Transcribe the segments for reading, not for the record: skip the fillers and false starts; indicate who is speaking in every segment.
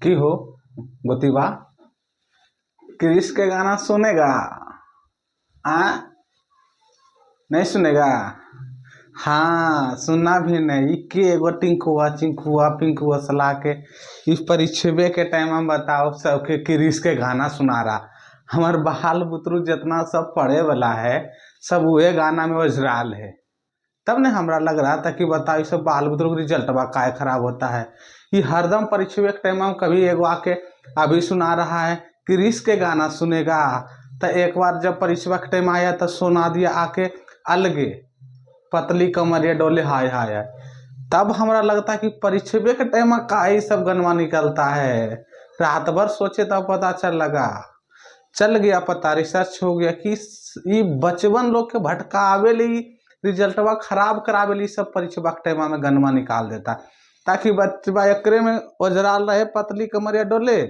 Speaker 1: की हो गोतीबा, क्रिश के गाना सुनेगा? आ नहीं सुनेगा? हाँ, सुनना भी नहीं कि एगो टिंकुआ चिंकुआ पिंकुआ सला के इस परीक्षवे के टाइम हम बताओ सबके क्रिश के गाना सुना रहा। हमार बाल बुतरू जितना सब पढ़े वाला है सब उहे गाना में ओझराल है। तब ने हमरा लग रहा था कि बताओ सब बाल बुतरू के रिजल्ट बा काय खराब होता है। ये हरदम परीक्षा के टाइम में कभी एगो आके अभी सुना रहा है क्रिश के गाना सुनेगा, तो एक बार जब परीक्षा के टाइम आया तो सुना दिया आके अलगे पतली कमरिया डोले हाय हाय हाय। तब हमरा लगता है कि परीक्षा के टाइम में का ही सब गनवा निकलता है। रात भर सोचे तब पता चल गया पता, रिसर्च हो गया कि ये बचवन लोग के भटकावे ली रिजल्टवा खराब करावे ली सब परीक्षा के टाइम में गनमा निकाल देता, ताकि बच्चा एकरे में ओझराल रहे पतली कमरिया डोले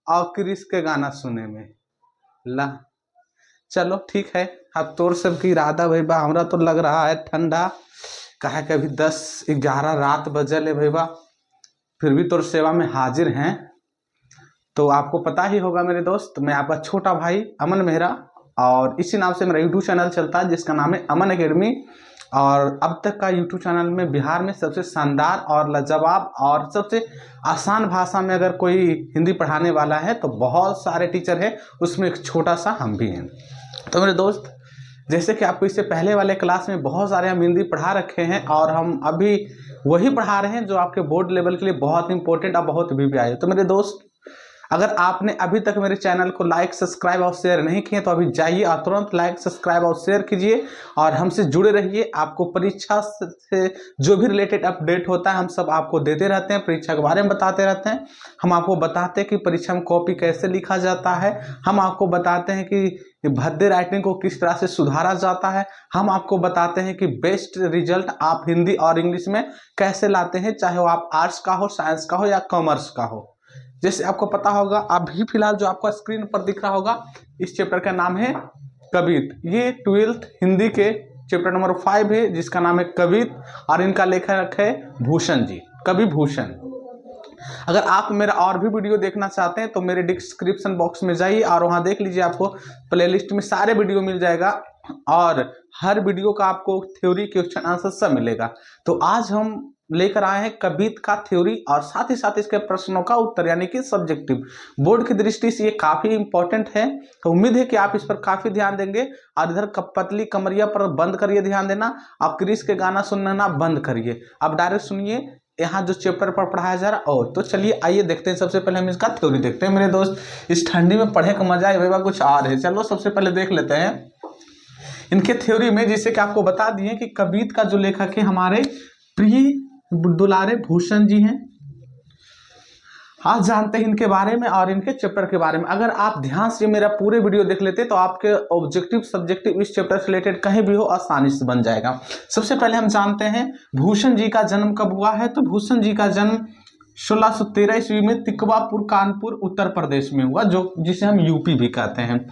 Speaker 1: और क्रिश के गाना सुने में। ला चलो ठीक है, अब तोर सबकी इरादा भैया, हमरा तो लग रहा है ठंडा कहे कि अभी 10-11 रात बजल है भैया, फिर भी तोर सेवा में हाजिर हैं। तो आपको पता ही होगा मेरे दोस्त, मैं आपका छोटा भाई अमन मेहरा, और इसी नाम से मेरा यूट्यूब चैनल चलता है जिसका नाम है अमन एकेडमी। और अब तक का यूट्यूब चैनल में बिहार में सबसे शानदार और लाजवाब और सबसे आसान भाषा में अगर कोई हिंदी पढ़ाने वाला है तो बहुत सारे टीचर हैं, उसमें एक छोटा सा हम भी हैं। तो मेरे दोस्त, जैसे कि आपको इससे पहले वाले क्लास में बहुत सारे हम हिंदी पढ़ा रखे हैं और हम अभी वही पढ़ा रहे हैं जो आपके बोर्ड लेवल के लिए बहुत इंपॉर्टेंट और बहुत भी आए। तो मेरे दोस्त, अगर आपने अभी तक मेरे चैनल को लाइक सब्सक्राइब और शेयर नहीं किए तो अभी जाइए और तुरंत लाइक सब्सक्राइब और शेयर कीजिए और हमसे जुड़े रहिए। आपको परीक्षा से जो भी रिलेटेड अपडेट होता है हम सब आपको देते रहते हैं, परीक्षा के बारे में बताते रहते हैं। हम आपको बताते हैं कि परीक्षा में कॉपी कैसे लिखा जाता है, हम आपको बताते हैं कि भद्दे राइटिंग को किस तरह से सुधारा जाता है, हम आपको बताते हैं कि बेस्ट रिजल्ट आप हिंदी और इंग्लिश में कैसे लाते हैं, चाहे वो आप आर्ट्स का हो, साइंस का हो या कॉमर्स का हो। जैसे आपको पता होगा अभी फिलहाल जो आपका स्क्रीन पर दिख रहा होगा, इस चैप्टर का नाम है कवित। ये 12th हिंदी के चैप्टर नंबर 5 है जिसका नाम है कवित, और इनका लेखक है भूषण जी, कवि भूषण। अगर आप मेरा और भी वीडियो देखना चाहते हैं तो मेरे डिस्क्रिप्शन बॉक्स में जाइए और वहां देख लीजिए, आपको प्लेलिस्ट में सारे वीडियो मिल जाएगा और हर वीडियो का आपको थ्योरी क्वेश्चन आंसर सब मिलेगा। तो आज हम लेकर आए हैं कवित का थ्योरी और साथ ही साथ इसके प्रश्नों का उत्तर, यानी कि सब्जेक्टिव। बोर्ड की दृष्टि से ये काफी इंपॉर्टेंट है, तो उम्मीद है कि आप इस पर काफी ध्यान देंगे। और इधर पतली कमरिया पर बंद करिए ध्यान देना, आप क्रिश के गाना सुनना बंद करिए, आप डायरेक्ट सुनिए यहाँ जो चैप्टर पर पढ़ाया जा रहा है। तो चलिए आइए देखते हैं, सबसे पहले हम इसका थ्योरी देखते हैं। मेरे दोस्त, इस ठंडी में पढ़े का मजा है कुछ और है। चलो सबसे पहले देख लेते हैं इनके थ्योरी में। जैसे कि आपको बता दिए कि कवित का जो लेखक है हमारे प्रिय दुलारे भूषण जी हैं। आज जानते हैं इनके बारे में और इनके चैप्टर के बारे में। अगर आप ध्यान से मेरा पूरे वीडियो देख लेते तो आपके ऑब्जेक्टिव सब्जेक्टिव इस चैप्टर से रिलेटेड कहीं भी हो आसानी से बन जाएगा। सबसे पहले हम जानते हैं भूषण जी का जन्म कब हुआ है। तो भूषण जी का जन्म 1613 ईस्वी में तिकवापुर कानपुर उत्तर प्रदेश में हुआ, जो जिसे हम यूपी भी कहते हैं।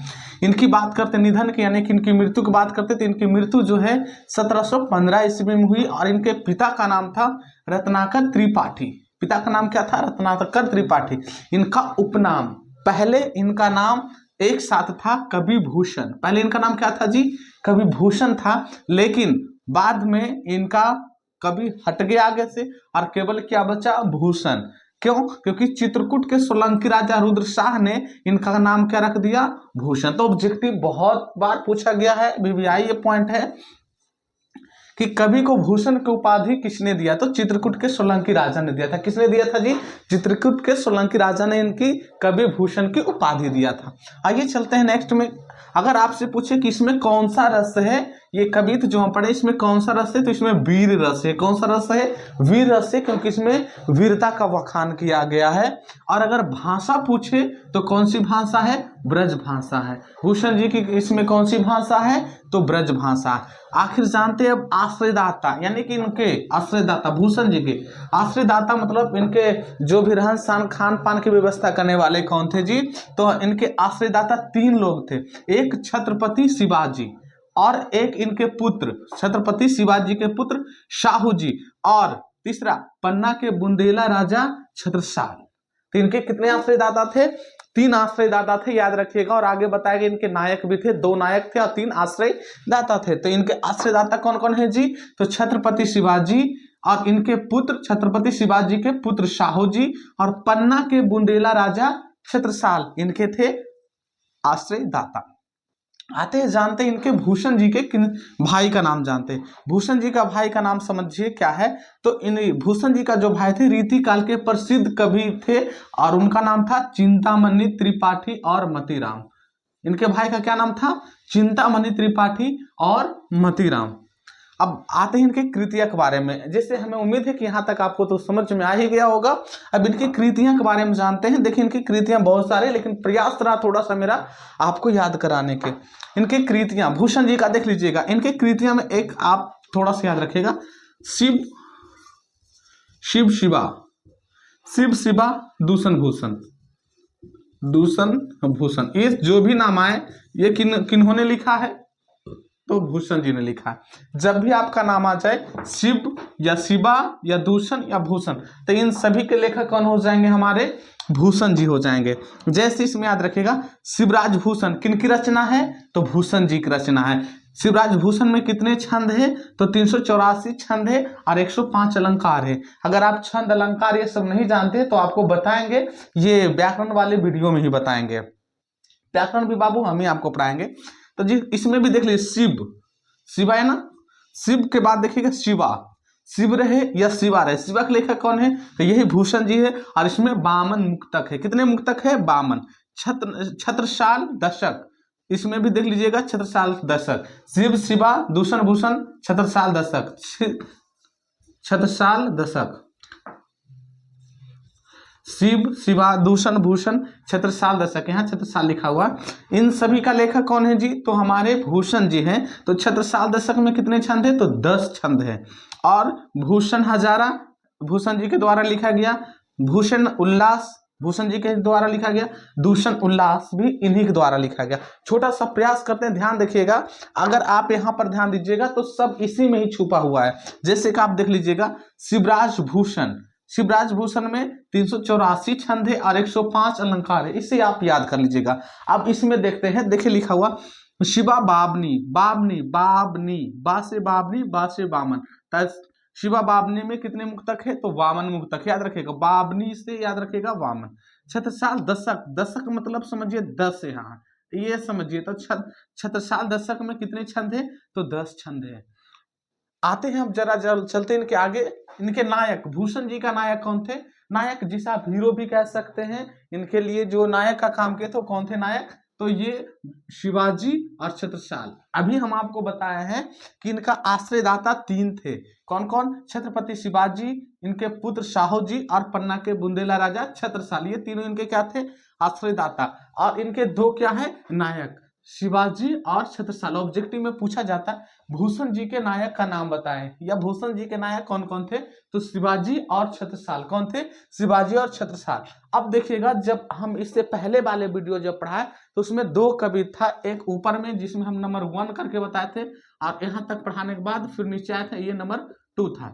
Speaker 1: इनकी बात करते निधन की, यानी कि इनकी मृत्यु की बात करते तो इनकी मृत्यु जो है 1715 ईस्वी में हुई और इनके पिता का नाम था रत्नाकर त्रिपाठी। पिता का नाम क्या था? रत्नाकर त्रिपाठी। इनका उपनाम, पहले इनका नाम एक साथ था कवि भूषण। पहले इनका नाम क्या था जी? कवि भूषण था, लेकिन बाद में इनका कवि हट गया आगे से और केवल क्या बचा? भूषण। क्यों? क्योंकि चित्रकूट के सोलंकी राजा रुद्र शाह ने इनका नाम क्या रख दिया? भूषण। तो ऑब्जेक्टिव बहुत बार पूछा गया है, वीवीआई ये पॉइंट है कि कवि को भूषण की उपाधि किसने दिया? तो चित्रकूट के सोलंकी राजा ने दिया था। किसने दिया था जी? चित्रकूट के सोलंकी राजा ने इनकी कवि भूषण की उपाधि दिया था। आइए चलते हैं नेक्स्ट में। अगर आपसे पूछे कि इसमें कौन सा रस है, ये कवित जो हम पढ़े इसमें कौन सा रस है, तो इसमें वीर रस है। कौन सा रस है? वीर रस है, क्योंकि इसमें वीरता का वखान किया गया है। और अगर भाषा पूछे तो कौन सी भाषा है? ब्रज भाषा है। भूषण जी की इसमें कौन सी भाषा है? तो ब्रज भाषा। आखिर जानते हैं अब आश्रयदाता, यानी कि इनके आश्रयदाता भूषण जी के आश्रयदाता मतलब इनके जो भी रहन सहन खान पान की व्यवस्था करने वाले कौन थे जी? तो इनके आश्रयदाता 3 लोग थे। एक छत्रपति शिवाजी और एक इनके पुत्र छत्रपति शिवाजी के पुत्र शाहू जी, और तीसरा पन्ना के बुंदेला राजा छत्रसाल। तो इनके कितने आश्रयदाता थे? 3 आश्रयदाता थे, याद रखिएगा। और आगे बताया गया इनके नायक भी थे, 2 नायक थे और 3 आश्रयदाता थे। तो इनके आश्रयदाता कौन कौन है जी? तो छत्रपति शिवाजी और इनके पुत्र, छत्रपति शिवाजी के पुत्र शाहू जी और पन्ना के बुंदेला राजा छत्रसाल, इनके थे आश्रयदाता। आते हैं जानते हैं इनके भूषण जी के किन भाई का नाम जानते हैं। भूषण जी का भाई का नाम समझिए क्या है। तो इन भूषण जी का जो भाई थे रीति काल के प्रसिद्ध कवि थे और उनका नाम था चिंतामणि त्रिपाठी और मतीराम। इनके भाई का क्या नाम था? चिंतामणि त्रिपाठी और मतीराम। अब आते हैं इनके कृतियां के बारे में। जैसे हमें उम्मीद है कि यहाँ तक आपको तो समझ में आ ही गया होगा। अब इनकी कृतियां के बारे में जानते हैं। देखिए इनकी कृतियां बहुत सारे, लेकिन प्रयास रहा थोड़ा सा मेरा आपको याद कराने के। इनकी कृतियां भूषण जी का देख लीजिएगा। इनके कृतियां में एक आप थोड़ा सा याद रखिएगा, शिव शिवा, शिव शिवा, दूषण भूषण, दूषण भूषण, ये जो भी नाम आए ये किन्होंने लिखा है? तो भूषण जी ने लिखा है। जब भी आपका नाम आ जाए शिव या शिवा या दूषण या भूषण, तो इन सभी के लेखक कौन हो जाएंगे? हमारे भूषण जी हो जाएंगे। जैसे इसमें याद रखिएगा शिवराज भूषण किनकी रचना है? तो भूषण जी की रचना है। शिवराज भूषण में कितने छंद है? तो 384 छंद है और 105 अलंकार है। अगर आप छंद अलंकार ये सब नहीं जानते तो आपको बताएंगे, ये व्याकरण वाले वीडियो में ही बताएंगे। व्याकरण भी बाबू हम ही आपको पढ़ाएंगे। तो जी इसमें भी देख लीजिए शिव, शिवा है ना, शिव के बाद देखिएगा शिवा, शिव रहे या शिवा रहे, शिवा के लेखक कौन है? तो यही भूषण जी है। और इसमें 52 मुक्तक है। कितने मुक्तक है? 52। छत्रसाल दशक, इसमें भी देख लीजिएगा छत्रसाल दशक, शिव शिवा दूषण भूषण छत्रसाल दशक, छत्रसाल दशक, शिव शिवा दूषण भूषण छत्रसाल दशक, यहाँ छत्रसाल लिखा हुआ। इन सभी का लेखक कौन है जी? तो हमारे भूषण जी हैं। तो छत्रसाल दशक में कितने छंद है? तो 10 छंद है। और भूषण हजारा भूषण जी के द्वारा लिखा गया, भूषण उल्लास भूषण जी के द्वारा लिखा गया, दूषण उल्लास भी इन्हीं के द्वारा लिखा गया। छोटा सा प्रयास करते हैं, ध्यान देखिएगा। अगर आप यहाँ पर ध्यान दीजिएगा तो सब इसी में ही छुपा हुआ है। जैसे कि आप देख लीजिएगा शिवराज भूषण, शिवराज भूषण में 384 छंद है और 105 अलंकार है। इसे आप याद कर लीजिएगा। अब इसमें देखते हैं, देखिए लिखा हुआ शिवा बाबनी, बाबनी बाबनी, बा से बाबनी, बा से बामन। शिवा बाबनी में कितने मुक्तक है? तो 52 मुक्तक, याद रखिएगा। बाबनी से याद रखिएगा 52। छत्रसाल दशक, दशक मतलब समझिए 10 है, हाँ ये समझिए। तो छत्रसाल दशक में कितने छंद है? तो 10 छंद है। आते हैं अब जरा चलते हैं इनके आगे। इनके नायक, भूषण जी का नायक कौन थे? नायक जिसे आप हीरो भी कह सकते हैं। इनके लिए जो नायक का काम किए थे कौन थे नायक? तो ये शिवाजी और छत्रसाल। अभी हम आपको बताए हैं कि इनका आश्रयदाता 3 थे। कौन कौन? छत्रपति शिवाजी, इनके पुत्र शाहू जी और पन्ना के बुंदेला राजा छत्रसाल, ये तीनों इनके क्या थे? आश्रयदाता। और इनके 2 क्या है? नायक, शिवाजी और छत्रसाल। ऑब्जेक्टिव में पूछा जाता है भूषण जी के नायक का नाम बताएं, या भूषण जी के नायक कौन कौन थे? तो शिवाजी और छत्रसाल। कौन थे? शिवाजी और छत्रसाल। अब देखिएगा जब हम इससे पहले वाले वीडियो जब पढ़ाए तो उसमें 2 कवि था, एक ऊपर में जिसमें हम नंबर 1 करके बताए थे और यहाँ तक पढ़ाने के बाद फिर नीचे आया था, ये नंबर 2 था।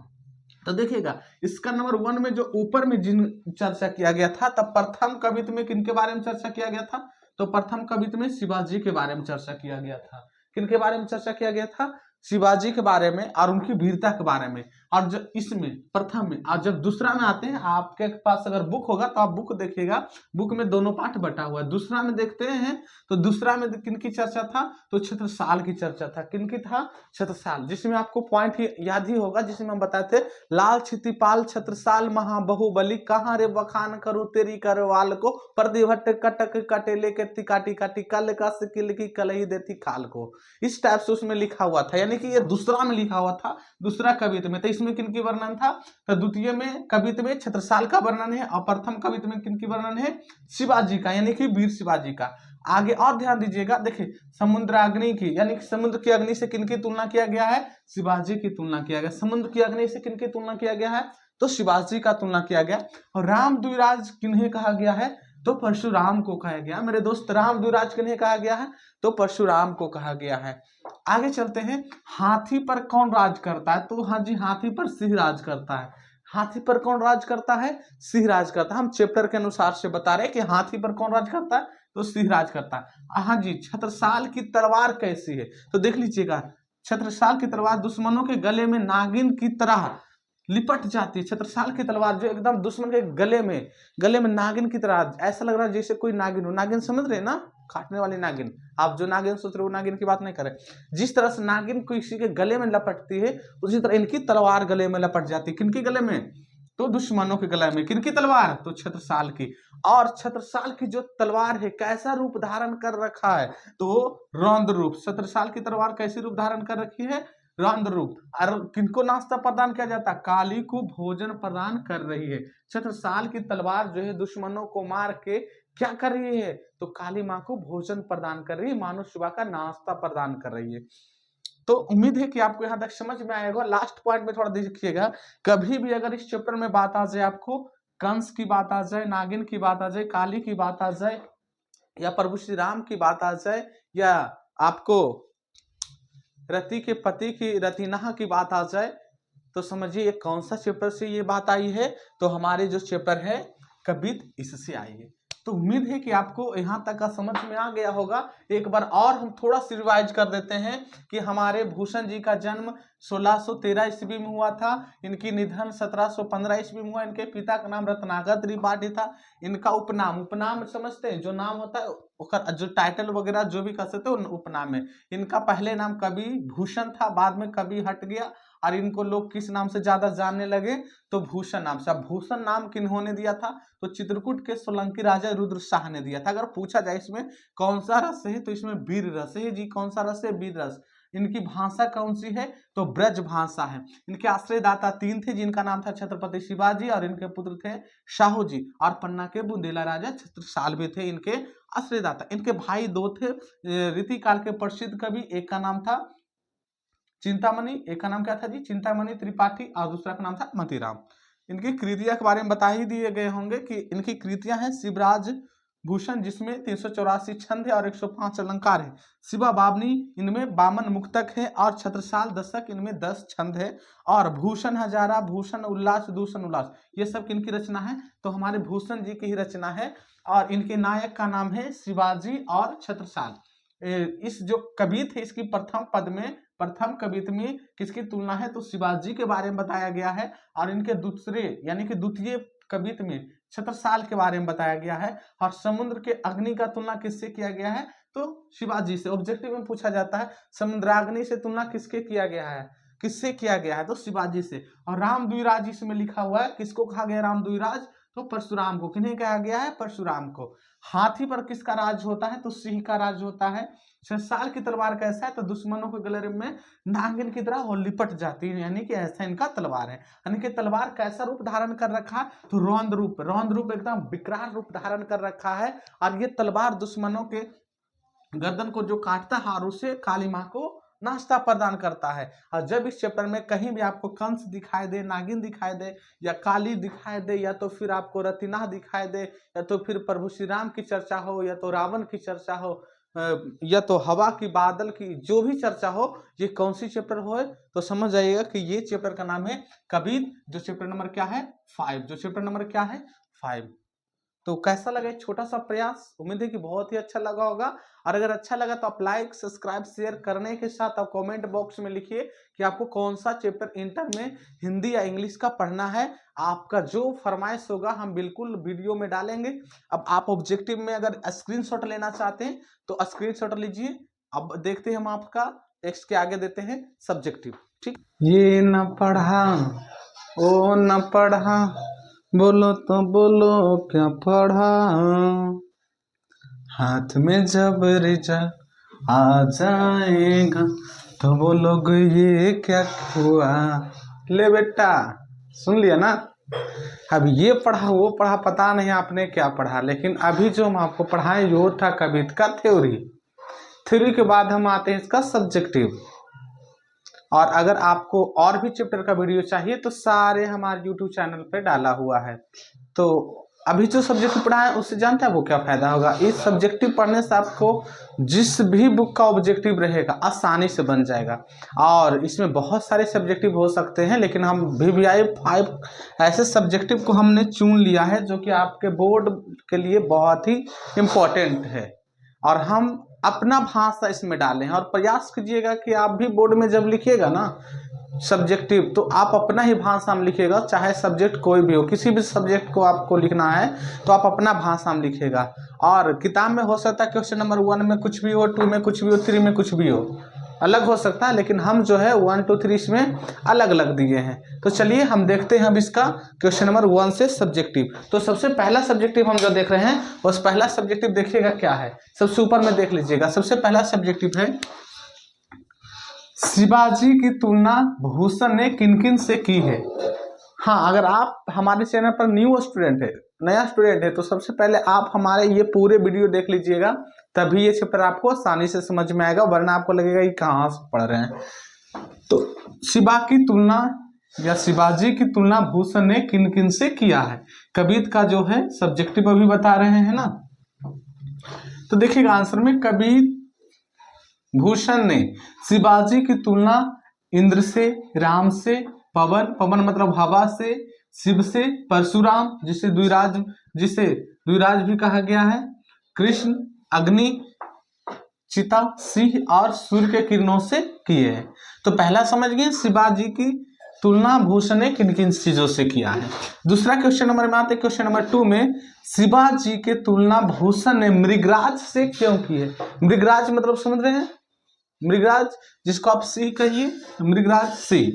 Speaker 1: तो देखिएगा इसका नंबर 1 में जो ऊपर में जिन चर्चा किया गया था, तब प्रथम कवित्व में किनके बारे में चर्चा किया गया था? तो प्रथम कवित्व में शिवाजी के बारे में चर्चा किया गया था। किनके बारे में चर्चा किया गया था? शिवाजी के बारे में और उनकी वीरता के बारे में। और जब इसमें प्रथम में और जब दूसरा में आते हैं, आपके पास अगर बुक होगा तो आप बुक देखिएगा, बुक में दोनों पाठ बटा हुआ है। दूसरा में देखते हैं तो दूसरा में किनकी चर्चा था? तो छत्रसाल की चर्चा था। किनकी था? छत्रसाल। जिसमें आपको पॉइंट ही याद ही होगा, जिसमें हम बताए थे लाल क्षितिपाल छत्रसाल महाबाहुबली, कहाँ रे बखान करूं तेरी करवाल को, प्रतिभट कटक कटेले के काटी काटी कल का सिकिल की कलही देती खाल को। इस टाइप से उसमें लिखा हुआ था, यानी कि ये दूसरा में लिखा हुआ था, दूसरा कवित्व में। तो इसमें किनकी वर्णन था? तो द्वितीय में कवित्व में छत्रसाल का वर्णन है और प्रथम कवित्व में किनकी वर्णन है? शिवाजी का, यानी कि वीर शिवाजी का। आगे और ध्यान दीजिएगा, देखिए समुद्राग्नि की, यानी कि समुद्र की अग्नि से किनकी तुलना किया गया है? शिवाजी की तुलना किया गया। समुद्र की अग्नि से किनकी तुलना किया गया है? तो शिवाजी का तुलना किया गया। और राम द्विराज किन्हें कहा गया है? तो परशुराम को कहा गया। मेरे दोस्त राम द्विराज किन्हें कहा गया है? तो परशुराम को कहा गया है। आगे चलते हैं, हाथी पर कौन राज करता है? तो हाँ जी, हाथी पर सिंह राज करता है। हाथी पर कौन राज करता है? सिंह राज करता है। हम चैप्टर के अनुसार से बता रहे हैं कि हाथी पर कौन राज करता है, तो सिंह राज करता है। हाँ जी, छत्रसाल की तलवार कैसी है? तो देख लीजिएगा, छत्रसाल की तलवार दुश्मनों के गले में नागिन की तरह लिपट जाती है। छत्रसाल की तलवार जो एकदम दुश्मन के गले में नागिन की तरह, ऐसा लग रहा है जैसे कोई नागिन हो। नागिन समझ रहे ना, काटने वाली नागिन। आप जो नागिन सोच रहे हो, नागिन की बात नहीं करें। जिस तरह से नागिन किसी के गले में लपटती है, उसी तरह इनकी तलवार गले में लपट जाती है। किनके गले में? तो दुश्मनों के गले में। किनकी तलवार? तो छत्रसाल की। और छत्रसाल की जो तलवार है कैसा रूप धारण कर रखा है? तो रौद्र रूप। छत्रसाल की तलवार कैसी रूप धारण कर रखी है? रौद्र रूप। और किनको नाश्ता प्रदान किया जाता है? काली को भोजन प्रदान कर रही है। छत्रसाल की तलवार जो है दुश्मनों को मार के क्या कर रही है? तो काली माँ को भोजन प्रदान कर रही है, मानव सुबह का नाश्ता प्रदान कर रही है। तो उम्मीद है कि आपको यहाँ तक समझ में आएगा। लास्ट पॉइंट में थोड़ा देखिएगा, कभी भी अगर इस चैप्टर में बात आ जाए, आपको कंस की बात आ जाए, नागिन की बात आ जाए, काली की बात आ जाए, या प्रभु श्री राम की बात आ जाए, या आपको रति के पति की रतिनाह की बात आ जाए, तो समझिए कौन सा चैप्टर से ये बात आई है? तो हमारे जो चैप्टर है कबित, इससे आई है। तो उम्मीद है कि आपको यहाँ तक का समझ में आ गया होगा। एक बार और हम थोड़ा सी रिवाइज कर देते हैं कि हमारे भूषण जी का जन्म 1613 ईस्वी में हुआ था। इनकी निधन 1715 ईस्वी में हुआ। इनके पिता का नाम रत्नाकर त्रिपाठी था। इनका उपनाम समझते हैं, जो नाम होता है जो टाइटल वगैरह जो भी कह सकते हो उपनाम है। इनका पहले नाम कवि भूषण था, बाद में कवि हट गया और इनको लोग किस नाम से ज्यादा जानने लगे? तो भूषण नाम से। अब भूषण नाम किन्होंने दिया था? तो चित्रकूट के सोलंकी राजा रुद्र शाह ने दिया था। अगर पूछा जाए इसमें कौन सा रस है, तो इसमें वीर रस है जी। कौन सा रस है? वीर रस। इनकी भाषा कौन सी है? तो ब्रज भाषा है। इनके आश्रयदाता 3 थे, जिनका नाम था छत्रपति शिवाजी, और इनके पुत्र थे शाहू जी, और पन्ना के बुंदेला राजा छत्रसाल भी थे इनके आश्रयदाता। इनके भाई 2 थे रीतिकाल के प्रसिद्ध कवि। एक का नाम था चिंतामणि, एक का नाम क्या था जी? चिंतामणि त्रिपाठी, और दूसरा का नाम था मतीराम। इनकी कृतियां के बारे में बता ही दिए गए होंगे कि इनकी कृतियां हैं शिवराज भूषण, जिसमें 384 छंद है और 105 अलंकार है। शिवा बावनी, इनमें 52 मुक्तक है, और छत्रसाल दशक, इनमें 10 छंद है। और भूषण हजारा, भूषण उल्लास, दूषण उल्लास, ये सब किनकी रचना है? तो हमारे भूषण जी की ही रचना है। और इनके नायक का नाम है शिवाजी और छत्रसाल। इस जो कवित है, इसकी प्रथम कवित में किसकी तुलना है? तो शिवाजी के बारे में बताया गया है। और इनके दूसरे यानी कि द्वितीय कवित में छत्रसाल के बारे में बताया गया है। और समुद्र के अग्नि का तुलना किससे किया गया है? तो शिवाजी से। ऑब्जेक्टिव में पूछा जाता है समुद्राग्नि से तुलना किसके किया गया है? किससे किया गया है? तो शिवाजी से। और राम द्विराज इसमें लिखा हुआ है, किसको कहा गया राम द्विराज? तो परशुराम को। किन्हें कहा गया है? परशुराम को। हाथी पर किसका राज होता है? तो सिंह का राज होता है। छत्रसाल की तलवार कैसा है? तो दुश्मनों के गले में नागिन की तरह वो लिपट जाती है, यानी कि ऐसा इनका तलवार है। यानी कि तलवार कैसा रूप धारण कर रखा है? तो रौद्र रूप। रौद्र रूप एकदम विकराल रूप धारण कर रखा है। और ये तलवार दुश्मनों के गर्दन को जो काटता है और उसे काली माँ को नाश्ता प्रदान करता है। और जब इस चैप्टर में कहीं भी आपको कंस दिखाई दे, नागिन दिखाई दे, या काली दिखाई दे, या तो फिर आपको रतिनाह दिखाई दे, या तो फिर प्रभु श्री राम की चर्चा हो, या तो रावण की चर्चा हो, या तो हवा की, बादल की, जो भी चर्चा हो, ये कौन सी चैप्टर हो, तो समझ जाइएगा कि ये चैप्टर का नाम है कबीर, जो चैप्टर नंबर क्या है? 5। जो चैप्टर नंबर क्या है? 5। तो कैसा लगा एक छोटा सा प्रयास? उम्मीद है कि बहुत ही अच्छा लगा होगा। और अगर अच्छा लगा तो आप लाइक, सब्सक्राइब, शेयर करने के साथ आप कमेंट बॉक्स में लिखिए कि आपको कौन सा चैप्टर इंटर में हिंदी या इंग्लिश का पढ़ना है। आपका जो फरमाइश होगा हम बिल्कुल वीडियो में डालेंगे। अब आप ऑब्जेक्टिव में अगर स्क्रीनशॉट लेना चाहते हैं तो स्क्रीनशॉट लीजिए। अब देखते हैं हम आपका टेक्स्ट के आगे देते हैं सब्जेक्टिव। ठीक, ये न पढ़ा ओ न पढ़ा, बोलो तो बोलो क्या पढ़ा, हाथ में जब रिजल्ट आ जाएगा तो बोलोगे ये क्या हुआ। ले बेटा, सुन लिया ना? अब ये पढ़ा वो पढ़ा, पता नहीं आपने क्या पढ़ा, लेकिन अभी जो हम आपको पढ़ाएं वो था कविता का थ्योरी। थ्योरी के बाद हम आते हैं इसका सब्जेक्टिव। और अगर आपको और भी चैप्टर का वीडियो चाहिए तो सारे हमारे YouTube चैनल पे डाला हुआ है। तो अभी जो सब्जेक्टिव पढ़ा है उससे जानते हैं आपको क्या फायदा होगा। इस सब्जेक्टिव पढ़ने से आपको जिस भी बुक का ऑब्जेक्टिव रहेगा आसानी से बन जाएगा। और इसमें बहुत सारे सब्जेक्टिव हो सकते हैं, लेकिन हम VVI 5 ऐसे सब्जेक्टिव को हमने चुन लिया है जो कि आपके बोर्ड के लिए बहुत ही इम्पोर्टेंट है, और हम अपना भाषा इसमें डालें। और प्रयास कीजिएगा कि आप भी बोर्ड में जब लिखिएगा ना सब्जेक्टिव, तो आप अपना ही भाषा में लिखिएगा, चाहे सब्जेक्ट कोई भी हो। किसी भी सब्जेक्ट को आपको लिखना है तो आप अपना भाषा में लिखिएगा। और किताब में हो सकता है क्वेश्चन नंबर 1 में कुछ भी हो, 2 में कुछ भी हो, 3 में कुछ भी हो, अलग हो सकता है, लेकिन हम जो है 1 2 3 इसमें अलग अलग दिए हैं। तो चलिए हम देखते हैं अब इसका क्वेश्चन नंबर 1 से सब्जेक्टिव। तो सबसे पहला सब्जेक्टिव हम जो देख रहे हैं उस पहला सब्जेक्टिव देखिएगा क्या है, सबसे ऊपर में देख लीजिएगा। सबसे पहला सब्जेक्टिव है शिवाजी की तुलना भूषण ने किन किन से की है। हाँ, अगर आप हमारे चैनल पर न्यू स्टूडेंट है, नया स्टूडेंट है, तो सबसे पहले आप हमारे ये पूरे वीडियो देख लीजिएगा, तभी ये चैप्टर आपको आसानी से समझ में आएगा, वरना आपको लगेगा कि कहाँ से पढ़ रहे हैं। तो शिवा की तुलना या शिवाजी की तुलना भूषण ने किन किन से किया है, कबीर का जो है सब्जेक्टिव अभी बता रहे हैं ना। तो देखिएगा आंसर में, कबीर भूषण ने शिवाजी की तुलना इंद्र से, राम से, पवन, पवन मतलब हवा से, शिव से, परशुराम जिसे द्विराज भी कहा गया है, कृष्ण, अग्नि, चिता, सिंह और सूर्य के किरणों से किए हैं। तो पहला समझ गए शिवाजी की तुलना भूषण ने किन किन चीजों से किया है। दूसरा क्वेश्चन नंबर में आते, क्वेश्चन नंबर 2 में शिवाजी के तुलना भूषण ने मृगराज से क्यों की है। मृगराज मतलब समझ रहे हैं, मृगराज जिसको आप सिंह कहिए, मृगराज सिंह।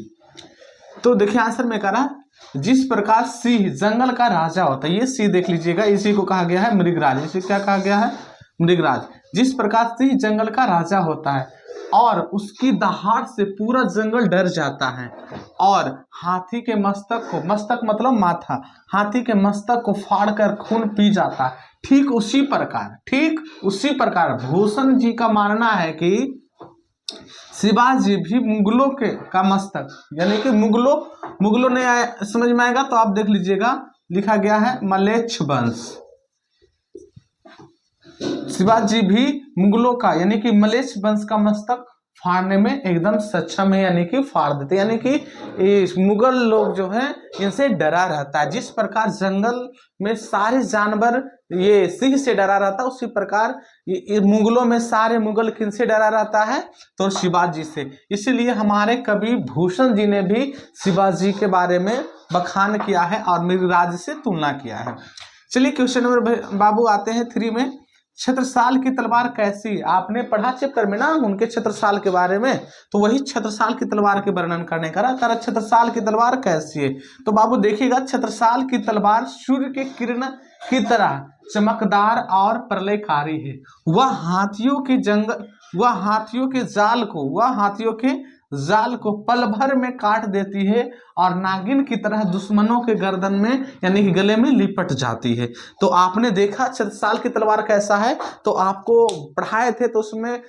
Speaker 1: तो देखिए आंसर में कह रहा, जिस प्रकार सिंह जंगल का राजा होता है, ये सिंह देख लीजिएगा, इसी को कहा गया है मृगराज। इसे क्या कहा गया है, मृगराज। जिस प्रकार सिंह जंगल का राजा होता है और उसकी दहाड़ से पूरा जंगल डर जाता है, और हाथी के मस्तक को, मस्तक मतलब माथा, हाथी के मस्तक को फाड़कर खून पी जाता है, ठीक उसी प्रकार भूषण जी का मानना है कि शिवाजी भी मुगलों का मस्तक, यानी कि मुगलों ने समझ में आएगा तो आप देख लीजिएगा, लिखा गया है मलेच्छ वंश। शिवाजी भी मुगलों का यानी कि मलेच्छ वंश का मस्तक फाड़ने में एकदम सक्षम है, यानी कि फाड़ देते, यानी कि मुगल लोग जो है इनसे डरा रहता है। जिस प्रकार जंगल में सारे जानवर ये सिंह से डरा रहता है, उसी प्रकार मुगलों में सारे मुगल किनसे डरा रहता है, तो शिवाजी से। इसीलिए हमारे कवि भूषण जी ने भी शिवाजी के बारे में बखान किया है और मृगराज से तुलना किया है। चलिए क्वेश्चन नंबर बाबू आते हैं 3 में, छत्रसाल की तलवार कैसी। आपने पढ़ा चैप्टर में ना उनके छत्रसाल के बारे में, तो वही छत्रसाल की तलवार के वर्णन करने का रहा। छत्रसाल की तलवार कैसी है, तो बाबू देखिएगा, छत्रसाल की तलवार सूर्य के किरण की तरह चमकदार और प्रलयकारी है। वह हाथियों के जाल को पल भर में काट देती है और नागिन की तरह दुश्मनों के गर्दन में यानी कि गले में लिपट जाती है। तो आपने देखा छत्रसाल की तलवार कैसा है, तो आपको पढ़ाए थे तो उसमें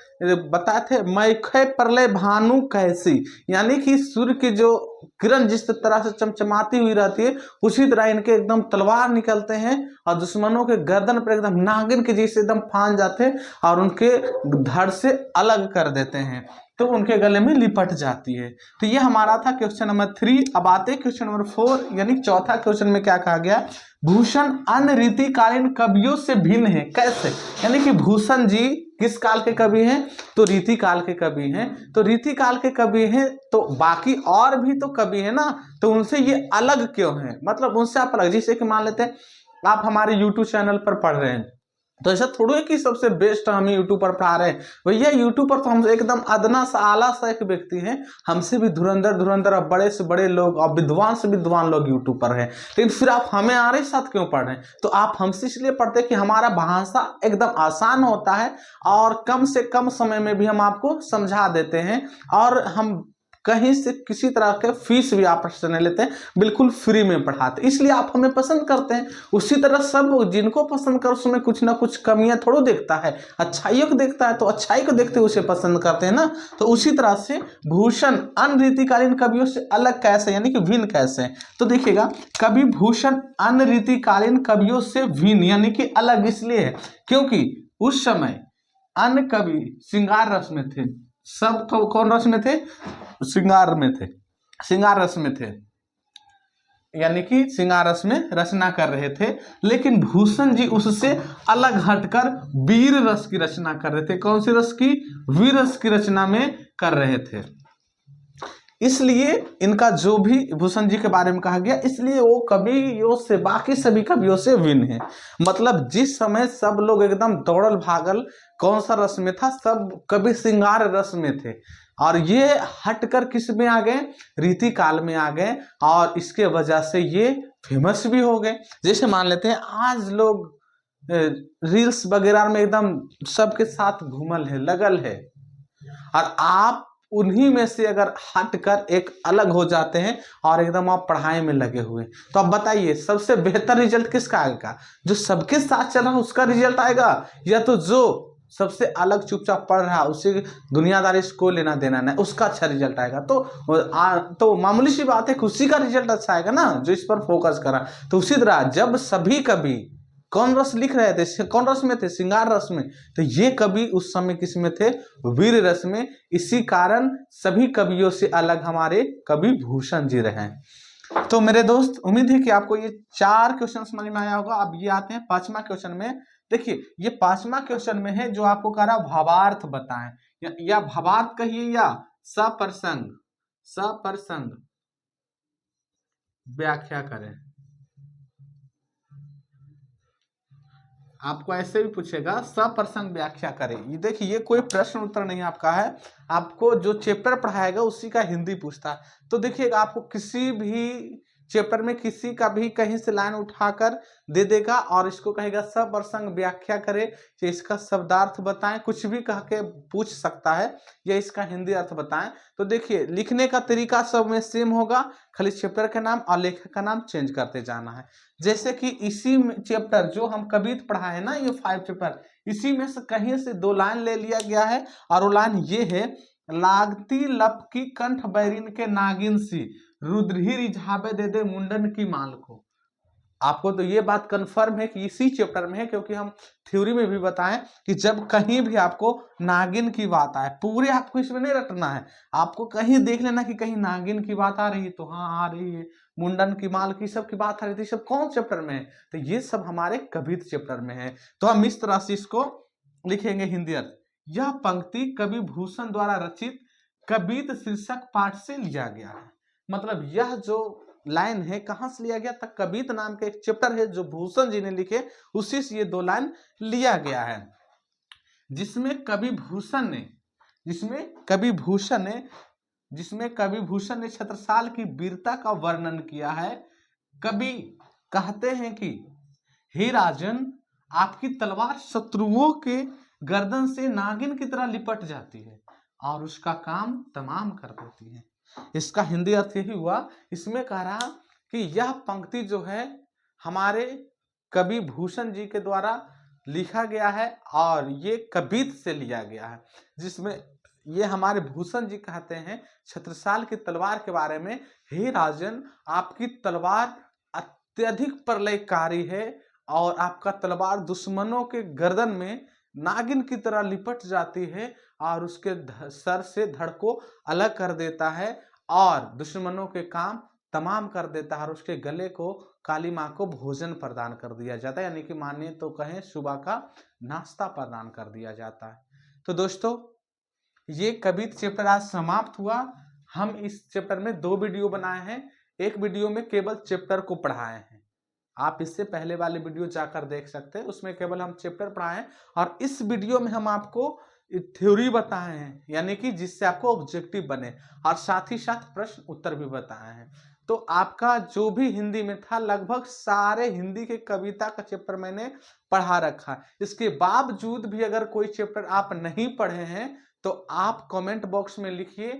Speaker 1: बताए थे, मैखे प्रलय भानु कैसी, यानी कि सूर्य की जो किरण जिस तरह से चमचमाती हुई रहती है, उसी तरह इनके एकदम तलवार निकलते हैं और दुश्मनों के गर्दन पर एकदम नागिन के जैसे एकदम फांद जाते हैं और उनके धड़ से अलग कर देते हैं, तो उनके गले में लिपट जाती है। तो ये हमारा था क्वेश्चन नंबर 3। अब आते हैं क्वेश्चन नंबर 4, यानी चौथा क्वेश्चन में क्या कहा गया, भूषण अन्य रीतिकालीन कवियों से भिन्न है कैसे। यानी कि भूषण जी किस काल के कवि हैं, तो रीति काल के कवि हैं। तो रीति काल के कवि हैं तो बाकी और भी तो कवि है ना, तो उनसे ये अलग क्यों है, मतलब उनसे आप अलग। जैसे कि मान लेते हैं आप हमारे यूट्यूब चैनल पर पढ़ रहे हैं, तो ऐसा थोड़ा है कि सबसे बेस्ट हम यूट्यूब पर पढ़ा रहे हैं, भैया यूट्यूब पर तो हम एकदम अदना सा आला सा एक व्यक्ति हैं, हमसे भी धुरंधर और बड़े से बड़े लोग और विद्वान से विद्वान लोग यूट्यूब पर हैं, लेकिन फिर आप हमें हमारे साथ क्यों पढ़ रहे हैं। तो आप हमसे इसलिए पढ़ते हैं कि हमारा भाषा एकदम आसान होता है और कम से कम समय में भी हम आपको समझा देते हैं, और हम कहीं से किसी तरह के फीस भी आप से नहीं लेते हैं, बिल्कुल फ्री में पढ़ाते, इसलिए आप हमें पसंद करते हैं। उसी तरह सब जिनको पसंद कर उसमें कुछ ना कुछ कमियां थोड़ा देखता है, अच्छाइयों को देखता है, तो अच्छाई को देखते हुए उसे पसंद करते हैं ना। तो उसी तरह से भूषण अन्य रीतिकालीन कवियों से अलग कैसे, यानी कि भिन्न कैसे है? तो देखिएगा, कवि भूषण अन्य रीतिकालीन कवियों से भिन्न यानी कि अलग इसलिए है क्योंकि उस समय अन्य कवि श्रृंगार रस में थे। सब कौन रस में थे? श्रृंगार में थे, श्रृंगार रस में थे, यानी कि श्रृंगार रस में रचना कर रहे थे। लेकिन भूषण जी उससे अलग हटकर वीर रस की रचना कर रहे थे। कौन सी रस की? वीर रस की रचना में कर रहे थे। इसलिए इनका जो भी भूषण जी के बारे में कहा गया, इसलिए वो कवियों से, बाकी सभी कवियों से भिन्न है। मतलब जिस समय सब लोग एकदम दौड़ल भागल कौन सा रस में था, सब कवि श्रृंगार रस में थे, और ये हटकर किस में आ गए? रीति काल में आ गए, और इसके वजह से ये फेमस भी हो गए। जैसे मान लेते हैं आज लोग रील्स वगैरह में एकदम सबके साथ घूमल है, लगल है, और आप उन्हीं में से अगर हटकर एक अलग हो जाते हैं और एकदम आप पढ़ाई में लगे हुए, तो अब बताइए सबसे बेहतर रिजल्ट किसका आएगा? जो सबके साथ चल रहा है उसका रिजल्ट आएगा, या तो जो सबसे अलग चुपचाप पढ़ रहा है, उसे दुनियादारी से कोई लेना देना नहीं, उसका अच्छा रिजल्ट आएगा? तो मामूली सी बात है कि उसी का रिजल्ट अच्छा आएगा ना, जो इस पर फोकस करा। तो उसी तरह जब सभी कवि कौन रस लिख रहे थे, कौन रस में थे? श्रृंगार रस में। तो ये कवि उस समय किस में थे? वीर रस में। इसी कारण सभी कवियों से अलग हमारे कवि भूषण जी रहे हैं। तो मेरे दोस्त, उम्मीद है कि आपको ये 4 क्वेश्चन समझ में आया होगा। अब ये आते हैं 5वां क्वेश्चन में। देखिए, ये 5वां क्वेश्चन में है जो आपको कह रहा भावार्थ बताएं, या भावार्थ कहिए, या सप्रसंग, सप्रसंग व्याख्या करें। आपको ऐसे भी पूछेगा, सप्रसंग व्याख्या करें। ये देखिए, ये कोई प्रश्न उत्तर नहीं आपका है, आपको जो चैप्टर पढ़ाएगा उसी का हिंदी पूछता है। तो देखिएगा, आपको किसी भी चैप्टर में किसी का भी कहीं से लाइन उठाकर दे देगा और इसको कहेगा सप्रसंग व्याख्या करें, या इसका शब्दार्थ बताएं, कुछ भी कह के पूछ सकता है, या इसका हिंदी अर्थ बताएं। तो देखिए, लिखने का तरीका सब में सेम होगा, खाली चैप्टर का नाम और लेखक का नाम चेंज करते जाना है। जैसे कि इसी चैप्टर जो हम कविता पढ़ा है ना, ये 5 चैप्टर, इसी में से कहीं से 2 लाइन ले लिया गया है, और वो लाइन ये है, लागती लपकी कंठ बैरिन के नागिन सी, रुद्री रिझावे दे दे मुंडन की माल को। आपको तो ये बात कंफर्म है कि इसी चैप्टर में है, क्योंकि हम थ्योरी में भी बताएं कि जब कहीं भी आपको नागिन की बात आए, पूरे आपको इसमें नहीं रटना है, आपको कहीं देख लेना कि कहीं नागिन की बात आ रही है, तो हाँ आ रही है, मुंडन की माल की सब की बात आ रही थी, सब कौन चैप्टर में है? तो ये सब हमारे कविता चैप्टर में है। तो हम इस तरह से इसको लिखेंगे हिंदी अर्थ। यह पंक्ति कवि भूषण द्वारा रचित कविता शीर्षक पाठ से लिया गया है। मतलब यह जो लाइन है कहां से लिया गया था? कविता नाम का एक चैप्टर है जो भूषण जी ने लिखे, उसी से ये 2 लाइन लिया गया है, जिसमें कवि भूषण ने छत्रसाल की वीरता का वर्णन किया है। कवि कहते हैं कि हे राजन, आपकी तलवार शत्रुओं के गर्दन से नागिन की तरह लिपट जाती है और उसका काम तमाम कर देती है। इसका हिंदी अर्थ यही हुआ, इसमें कह रहा कि यह पंक्ति जो है हमारे कवि भूषण जी के द्वारा लिखा गया है, और ये कविता से लिया गया है, जिसमें ये हमारे भूषण जी कहते हैं छत्रसाल की तलवार के बारे में, हे राजन, आपकी तलवार अत्यधिक प्रलयकारी है और आपका तलवार दुश्मनों के गर्दन में नागिन की तरह लिपट जाती है और उसके सर से धड़ को अलग कर देता है और दुश्मनों के काम तमाम कर देता है, और उसके गले को काली माँ को भोजन प्रदान कर दिया जाता है, यानी कि मानिए तो कहें सुबह का नाश्ता प्रदान कर दिया जाता है। तो दोस्तों, ये कविता चैप्टर आज समाप्त हुआ। हम इस चैप्टर में 2 वीडियो बनाए हैं, एक वीडियो में केवल चैप्टर को पढ़ाए हैं, आप इससे पहले वाले वीडियो जाकर देख सकते हैं, उसमें केवल हम चैप्टर पढ़ाए हैं, और इस वीडियो में हम आपको थ्योरी बताए हैं, यानी कि जिससे आपको ऑब्जेक्टिव बने, और साथ ही साथ प्रश्न उत्तर भी बताए हैं। तो आपका जो भी हिंदी में था, लगभग सारे हिंदी के कविता का चैप्टर मैंने पढ़ा रखा है। इसके बावजूद भी अगर कोई चैप्टर आप नहीं पढ़े हैं तो आप कमेंट बॉक्स में लिखिए,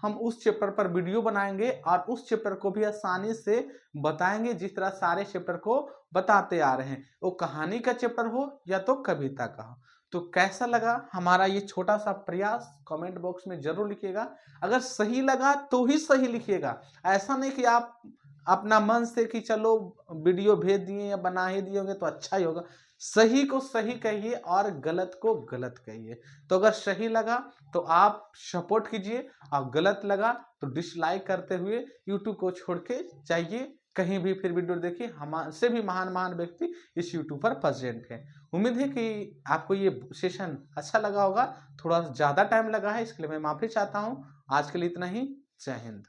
Speaker 1: हम उस चैप्टर पर वीडियो बनाएंगे और उस चैप्टर को भी आसानी से बताएंगे जिस तरह सारे चैप्टर को बताते आ रहे हैं, वो कहानी का चैप्टर हो या तो कविता का हो। तो कैसा लगा हमारा ये छोटा सा प्रयास कमेंट बॉक्स में जरूर लिखिएगा। अगर सही लगा तो ही सही लिखिएगा, ऐसा नहीं कि आप अपना मन से कि चलो वीडियो भेज दिए या बना ही दिए होंगे तो अच्छा ही होगा। सही को सही कहिए और गलत को गलत कहिए। तो अगर सही लगा तो आप सपोर्ट कीजिए और गलत लगा तो डिसलाइक करते हुए यूट्यूब को छोड़ के जाइए कहीं भी फिर वीडियो देखिए। हमसे भी महान महान व्यक्ति इस यूट्यूब पर प्रेजेंट है। उम्मीद है कि आपको ये सेशन अच्छा लगा होगा। थोड़ा ज़्यादा टाइम लगा है इसके लिए मैं माफ़ी चाहता हूँ। आज के लिए इतना ही। जय हिंद।